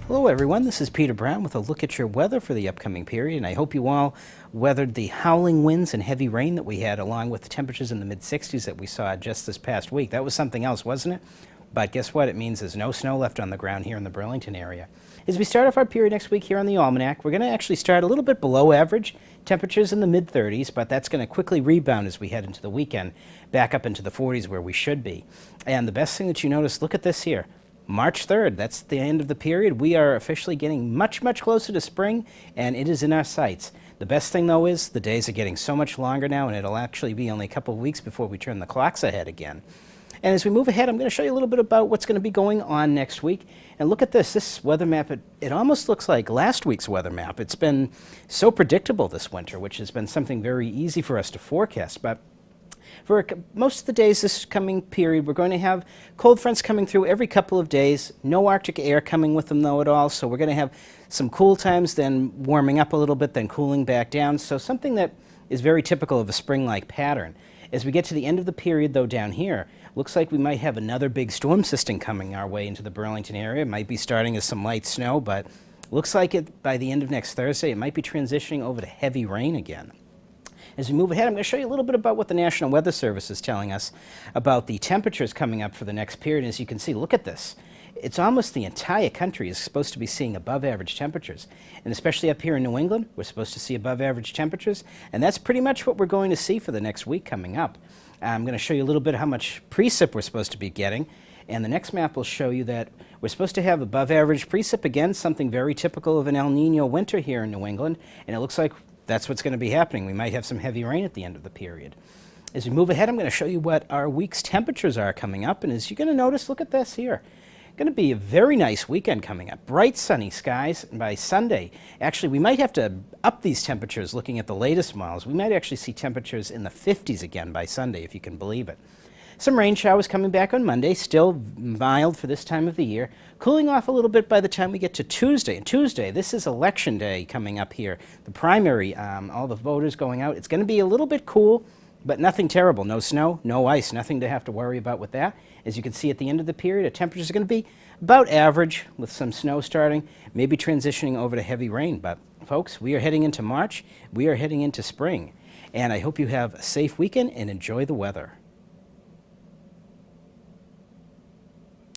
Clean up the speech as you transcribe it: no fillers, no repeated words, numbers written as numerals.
Hello everyone, this is Peter Brown with a look at your weather for the upcoming period, and I hope you all weathered the howling winds and heavy rain that we had, along with the temperatures in the mid-60s that we saw just this past week. That was something else, wasn't it? But guess what? It means there's no snow left on the ground here in the Burlington area. As we start off our period next week here on the Almanac, we're going to actually start a little bit below average, temperatures in the mid-30s, but that's going to quickly rebound as we head into the weekend, back up into the 40s where we should be. And the best thing that you notice, look at this here. March 3rd, that's the end of the period. We are officially getting much, much closer to spring, and it is in our sights. The best thing, though, is the days are getting so much longer now, and it'll actually be only a couple of weeks before we turn the clocks ahead again. And as we move ahead, I'm going to show you a little bit about what's going to be going on next week. And look at this weather map. It almost looks like last week's weather map. It's been so predictable this winter, which has been something very easy for us to forecast. But for most of the days this coming period, we're going to have cold fronts coming through every couple of days. No Arctic air coming with them, though, at all. So we're going to have some cool times, then warming up a little bit, then cooling back down. So something that is very typical of a spring-like pattern. As we get to the end of the period, though, down here, looks like we might have another big storm system coming our way into the Burlington area. It might be starting as some light snow, but looks like by the end of next Thursday, it might be transitioning over to heavy rain again. As we move ahead, I'm going to show you a little bit about what the National Weather Service is telling us about the temperatures coming up for the next period. As you can see, look at this. It's almost the entire country is supposed to be seeing above average temperatures. And especially up here in New England, we're supposed to see above average temperatures. And that's pretty much what we're going to see for the next week coming up. I'm going to show you a little bit how much precip we're supposed to be getting. And the next map will show you that we're supposed to have above average precip again, something very typical of an El Nino winter here in New England. And it looks like that's what's going to be happening. We might have some heavy rain at the end of the period. As we move ahead, I'm going to show you what our week's temperatures are coming up. And as you're going to notice, look at this here. Going to be a very nice weekend coming up. Bright sunny skies. And by Sunday, actually, we might have to up these temperatures looking at the latest models. We might actually see temperatures in the 50s again by Sunday, if you can believe it. Some rain showers coming back on Monday, still mild for this time of the year. Cooling off a little bit by the time we get to Tuesday. And Tuesday, this is election day coming up here. The primary, all the voters going out. It's going to be a little bit cool, but nothing terrible. No snow, no ice, nothing to have to worry about with that. As you can see at the end of the period, the temperatures are going to be about average with some snow starting, maybe transitioning over to heavy rain. But folks, we are heading into March. We are heading into spring. And I hope you have a safe weekend and enjoy the weather.